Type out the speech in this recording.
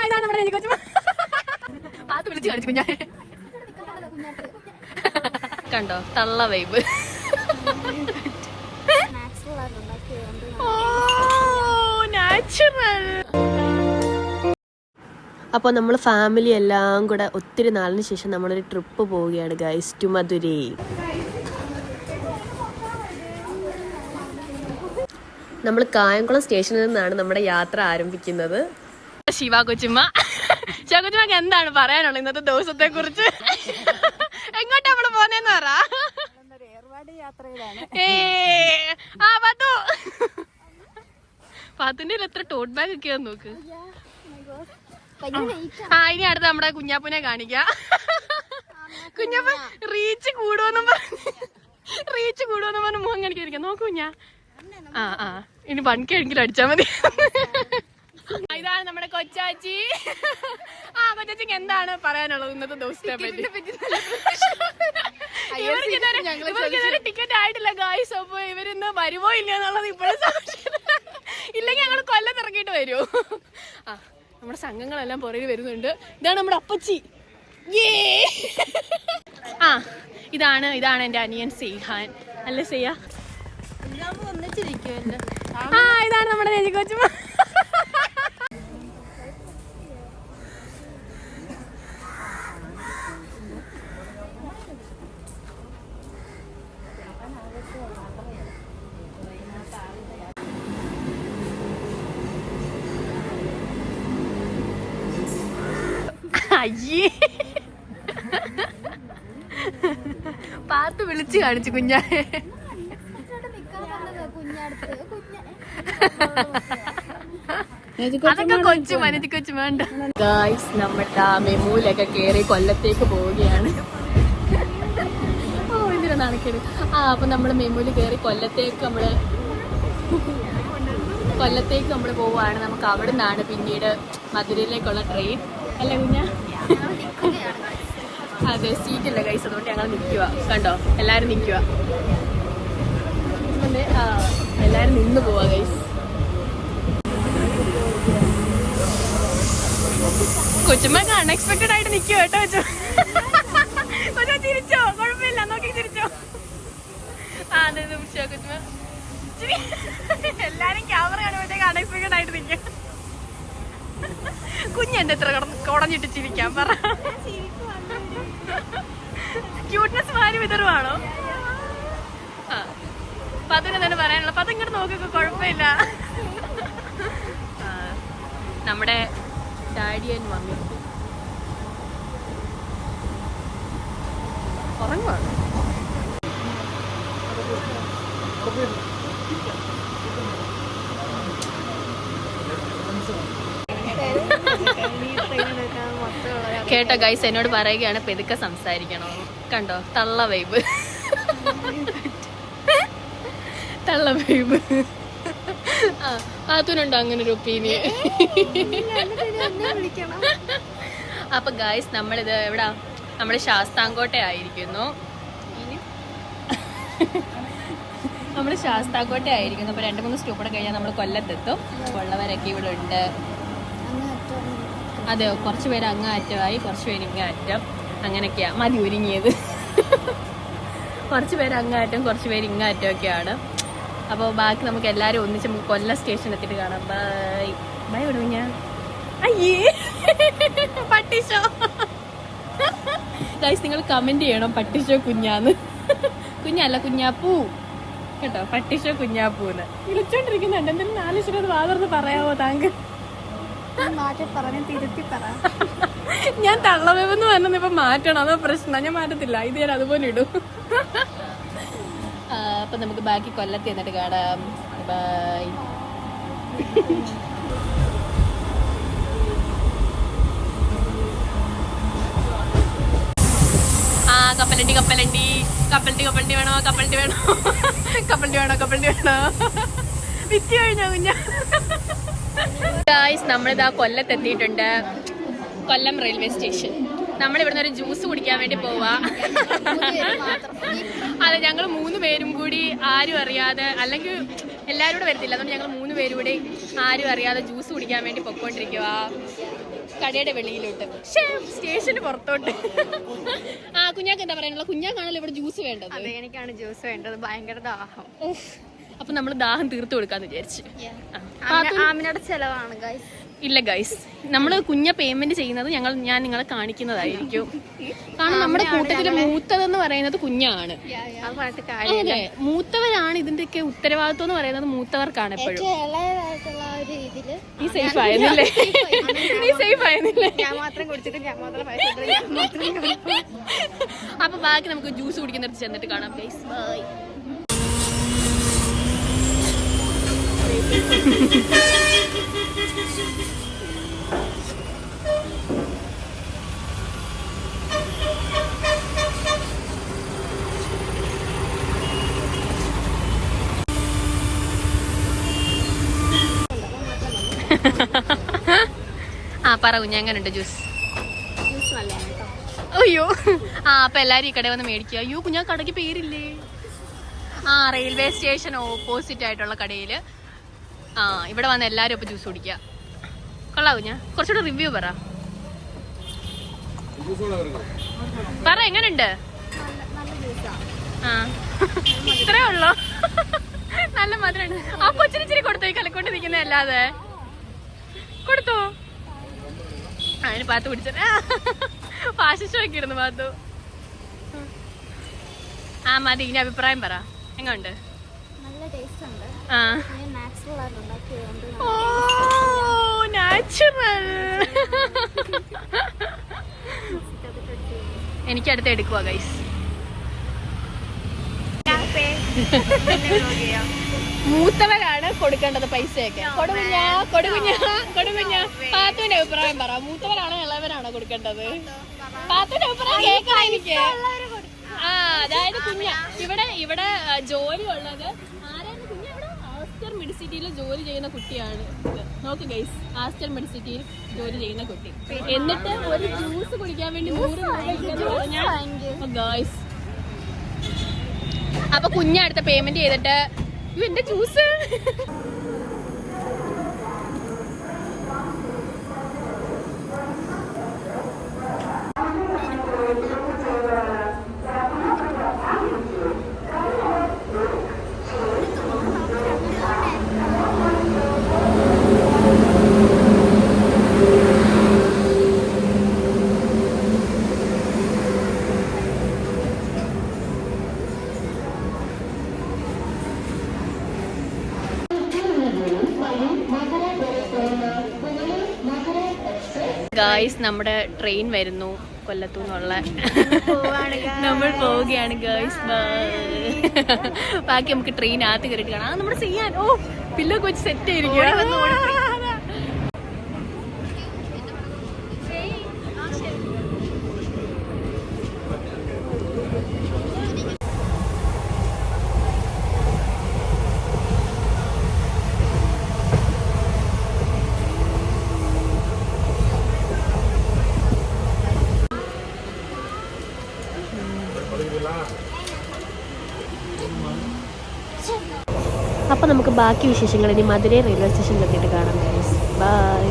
ഇതാണ് നമ്മുടെ കൊച്ചു അത് വിളിച്ച് കാണിച്ചു ഞാൻ കണ്ടോ തള്ള വൈബ്. അപ്പോൾ നമ്മൾ ഫാമിലി എല്ലാം കൂടെ ഒത്തിരി നാളിന് ശേഷം നമ്മളൊരു ട്രിപ്പ് പോവുകയാണ് ഗൈസ്, ടു മധുരൈ. നമ്മൾ കായംകുളം സ്റ്റേഷനിൽ നിന്നാണ് നമ്മുടെ യാത്ര ആരംഭിക്കുന്നത്. ശിവ കൊച്ചുമ്മ, ശിവ കൊച്ചുമ്മക്ക് എന്താണ് പറയാനുള്ളത് ഇന്നത്തെ ദിവസത്തെ കുറിച്ച്? എങ്ങോട്ടാ നമ്മള് പോന്നേന്ന് പറ. പാത്തുന്റെ എത്ര ടോട്ട് ബാഗ് ഒക്കെയാന്ന് നോക്ക്. ഇനി അടുത്ത് നമ്മുടെ കുഞ്ഞാപ്പൂനെ കാണിക്കാം. കുഞ്ഞാപ്പ റീച്ച് കൂടുവെന്നും പറഞ്ഞ് മുഖം കാണിക്കാതിരിക്കാം. നോക്കൂ കുഞ്ഞാ. ഇനി പണിക്കെങ്കിലും അടിച്ചാ മതി. ഇതാണ് നമ്മുടെ കൊച്ചാച്ചി. കൊച്ചാച്ചിക്ക് എന്താണ് പറയാനുള്ളത് ഇന്നത്തെ ദിവസത്തെ പറ്റി? ഇവർക്ക് ടിക്കറ്റ് ആയിട്ടില്ല ഗായ്സ്. അപ്പൊ ഇവരിന്ന് വരുമോ ഇല്ല എന്നുള്ളത് ഇപ്പോഴും ഇല്ലെങ്കിൽ ഞങ്ങൾ കൊല്ലത്ത് ഇറങ്ങിയിട്ട് വരുമോ. നമ്മുടെ സംഘങ്ങളെല്ലാം പുറകിൽ വരുന്നുണ്ട്. ഇതാണ് നമ്മുടെ അപ്പച്ചി. ഇതാണ് എന്റെ അനിയൻ സെയ്ഹാൻ. അല്ലേ സെയ്യ? ഇതാണ് നമ്മുടെ നെജി കൊച്ചുമ്മ. അയ്യേ പാത്ത് വിളിച്ചു കാണിച്ചു കുഞ്ഞാനെ. അതൊക്കെ കൊച്ചു മനജി കൊച്ചു വേണ്ട. ഗായ്സ് നമ്മുടെ മെമൂലൊക്കെ കേറി കൊല്ലത്തേക്ക് പോവുകയാണ്. ഇതിന് നടക്കരുത്. അപ്പൊ നമ്മള് മെമൂല് കേറി കൊല്ലത്തേക്ക് നമ്മള് പോവാണ്. നമുക്ക് അവിടെ നിന്നാണ് പിന്നീട് മധുരയിലേക്കുള്ള ട്രെയിൻ. അല്ല കുഞ്ഞ? അതെ, സീറ്റില്ല ഗൈസ്, അതുകൊണ്ട് ഞങ്ങൾ നിൽക്കുക. കണ്ടോ, എല്ലാരും നിൽക്കുക. എല്ലാരും നിന്ന് പോവാ ഗൈസ്. കൊച്ചുമ്മക്ക് അൺഎക്സ്പെക്ടഡ് ആയിട്ട് നിൽക്കുക കേട്ടോ. കൊച്ചു ചിരിച്ചോ? കുഴപ്പമില്ല, നോക്കി ചിരിച്ചോ. അതെ കൊച്ചുമ്മ എല്ലാരും ക്യാമറ കാണുമ്പോഴത്തേക്ക് അൺഎക്സ്പെക്ടഡ് ആയിട്ട് നിൽക്കുക. കുഞ്ഞെന്റെ എത്ര കുടഞ്ഞിട്ട് ചിരിക്കാൻ പറ. ക്യൂട്ട്നെസ് മാറി വിതറുവാണോ? പതിന് തന്നെ പറയാനുള്ള. പത് ഇങ്ങോട്ട് നോക്കിക്കോ, കുഴപ്പമില്ല. നമ്മുടെ ഡാഡി ആൻഡ് മമ്മി ഉറങ്ങുവാണ്. കേട്ടോ ഗൈസ്, എന്നോട് പറയുകയാണ് പെതുക്കെ സംസാരിക്കണോ. കണ്ടോ തള്ള വൈബ്. തള്ള വൈബ്. അതിനുണ്ടോ അങ്ങനെ ഒരു ഒപ്പീനിയൻ? അപ്പൊ ഗൈസ് നമ്മളിത് എവിടാ? നമ്മുടെ ശാസ്താംകോട്ട ആയിരിക്കുന്നു. നമ്മൾ ശാസ്താംകോട്ട ആയിരിക്കുന്നു. അപ്പൊ 2-3 സ്റ്റോപ്പ് കൂടെ കഴിഞ്ഞാൽ നമ്മൾ കൊല്ലത്തെത്തും. ഉള്ളവരൊക്കെ ഇവിടെ ഉണ്ട്. അതെ, കുറച്ച് പേര് അങ്ങ് അറ്റമായി, കുറച്ച് പേര് ഇങ്ങ അറ്റം. അങ്ങനെയൊക്കെയാ മതി ഒരുങ്ങിയത്. കുറച്ച് പേര് അങ്ങാറ്റം, കുറച്ച് പേര് ഇങ്ങ അറ്റമൊക്കെയാണ്. അപ്പോൾ ബാക്കി നമുക്ക് എല്ലാവരും ഒന്നിച്ച് നമുക്ക് കൊല്ലം സ്റ്റേഷൻ എത്തിയിട്ട് കാണാം. Bye bye. വിടും ഞാൻ. അയ്യേ പട്ടിഷോ ഗൈസ്, നിങ്ങൾ കമന്റ് ചെയ്യണം പട്ടിഷോ കുഞ്ഞാന്ന്. കുഞ്ഞല്ല, കുഞ്ഞാപ്പൂ കേട്ടോ. പട്ടിഷോ കുഞ്ഞാപ്പൂന്ന് വിളിച്ചോണ്ടിരിക്കുന്നുണ്ട്. എന്തെങ്കിലും 4 ശരി അത് വാതർന്ന് പറയാവോ താങ്കൾ? ഞാൻ തള്ളവേവെന്ന് പറഞ്ഞ ഇപ്പൊ മാറ്റണം, അതോ പ്രശ്നം? ഞാൻ മാറ്റത്തില്ല, ഇത് ഞാൻ അതുപോലെ ഇടും. അപ്പൊ നമുക്ക് ബാക്കി കൊല്ലത്ത് എന്നിട്ട് കാണാം. ബൈ. കപ്പലണ്ടി കപ്പലണ്ടി കപ്പലണ്ടി കപ്പലണ്ടി വേണോ? കപ്പലണ്ടി വേണോ? കപ്പലണ്ടി വേണോ? കപ്പലണ്ടി വേണോ? വിറ്റ് കഴിഞ്ഞോ കുഞ്ഞ? ഗായ്സ്, നമ്മളിതാ കൊല്ലത്തെത്തിയിട്ടുണ്ട്. കൊല്ലം റെയിൽവേ സ്റ്റേഷൻ. നമ്മളിവിടുന്ന് ഒരു ജ്യൂസ് കുടിക്കാൻ വേണ്ടി പോവാ. അതെ, ഞങ്ങൾ 3 പേരും കൂടി ആരും അറിയാതെ, അല്ലെങ്കിൽ എല്ലാവരും കൂടെ വരത്തില്ല, അതുകൊണ്ട് ഞങ്ങൾ 3 പേരും കൂടി ആരും അറിയാതെ ജ്യൂസ് കുടിക്കാൻ വേണ്ടി പൊക്കോണ്ടിരിക്കുക കടയുടെ വെളിയിലോട്ട്. പക്ഷേ സ്റ്റേഷന് പുറത്തോട്ട്. ആ കുഞ്ഞാക്ക് എന്താ പറയാനുള്ള? കുഞ്ഞാക്കാണല്ലോ ഇവിടെ ജ്യൂസ് വേണ്ടത്. അതെ, എനിക്കാണ് ജ്യൂസ് വേണ്ടത്. ഭയങ്കര ദാഹം. അപ്പൊ നമ്മൾ ദാഹം തീർത്തു കൊടുക്കാന്ന് വിചാരിച്ചു. ആമിനയുടെ ചെലവാണ് ഗൈസ്. ഇല്ല ഗൈസ്, നമ്മൾ കുഞ്ഞ പേയ്മെന്റ് ചെയ്യുന്നത് ഞാൻ നിങ്ങളെ കാണിക്കുന്നതായിരിക്കും. കാരണം നമ്മുടെ കൂട്ടത്തില് മൂത്തതെന്ന് പറയുന്നത് കുഞ്ഞാണ്. അതെ, മൂത്തവരാണ് ഇതിന്റെയൊക്കെ ഉത്തരവാദിത്വം എന്ന് പറയുന്നത് മൂത്തവർക്കാണ് എപ്പോഴും. നീ സേഫ് ആയിരുന്നില്ലേ? നീ സേഫ് ആയിരുന്നില്ലേ? ഞാൻ മാത്രം കുടിച്ചിട്ട് ഞാൻ മാത്രം. അപ്പൊ ബാക്കി നമുക്ക് ജ്യൂസ് കുടിക്കുന്നിടത്ത് ചെന്നിട്ട് കാണാം ഗൈസ്. ബൈ. ആ പറ കുഞ്ഞ, എങ്ങനെയുണ്ട് ജ്യൂസ്? അയ്യോ, അപ്പൊ എല്ലാരും ഈ കടയിൽ വന്ന് മേടിക്കുക. അയ്യോ കുഞ്ഞാ, കടയ്ക്ക് പേരില്ലേ? റെയിൽവേ സ്റ്റേഷൻ ഓപ്പോസിറ്റ് ആയിട്ടുള്ള കടയില് ഇവിടെ വന്ന് എല്ലാരും ഇപ്പൊ ജ്യൂസ് കുടിക്കുക. കൊള്ളാ കുഞ്ഞാ? കുറച്ചുകൂടെ റിവ്യൂ പറ. എങ്ങനെയുണ്ട്? ഇത്രേ ഉള്ളോ? നല്ല മധുരമാണ്. ആ കൊച്ചിനിച്ചിരി കൊടുത്തോ, ഈ കലക്കൊണ്ട് നിൽക്കുന്ന അല്ലാതെ കൊടുത്തോ. അതിന് പാത്തു കുടിച്ച പാശിച്ചൊക്കെ ഇരുന്നു പാത്തു. മതി, ഇനി അഭിപ്രായം പറ. എങ്ങനുണ്ട്? നാച്ചുറൽ. എനിക്ക് അടുത്ത് എടുക്കുക ഗൈസ്. മൂത്തവരാണ് കൊടുക്കേണ്ടത് പൈസയൊക്കെ. കൊടുകുഞ്ഞ പാത്തുവിന്റെ അഭിപ്രായം പറ. മൂത്തവരാണോ ഇളവരാണോ കൊടുക്കേണ്ടത്? പാത്തുവിന്റെ അഭിപ്രായം കേൾക്കാം എനിക്ക്. അതായത് ഇവിടെ ജോലി ഉള്ളത് ആരാണ്? കുഞ്ഞ ഇവിടെ ആസ്റ്റർ മെഡിസിറ്റിയിൽ ജോലി ചെയ്യുന്ന കുട്ടിയാണ്. നോക്ക് ഗൈസ്, ആസ്റ്റർ മെഡിസിറ്റിയിൽ ജോലി ചെയ്യുന്ന കുട്ടി. എന്നിട്ട് ഒരു ജ്യൂസ് കുടിക്കാൻ വേണ്ടി 100 രൂപ ഗൈസ്. അപ്പൊ കുഞ്ഞടുത്ത പേയ്മെന്റ് ചെയ്തിട്ട് എന്റെ ജ്യൂസ് ഗായ്സ്. നമ്മുടെ ട്രെയിൻ വരുന്നു കൊല്ലത്തു നിന്നുള്ള. നമ്മൾ പോവുകയാണ് ഗായ്സ്. ബാക്കി നമുക്ക് ട്രെയിനകത്ത് കയറിയിട്ട് കാണാം. നമ്മുടെ ചെയ്യാൻ പിള്ളൊക്കെ വെച്ച് സെറ്റ് ആയിരിക്കും. അപ്പോൾ നമുക്ക് ബാക്കി വിശേഷങ്ങൾ ഇനി മധുരൈ റെയിൽവേ സ്റ്റേഷനിൽ എത്തിയിട്ട് കാണാം. ബൈ.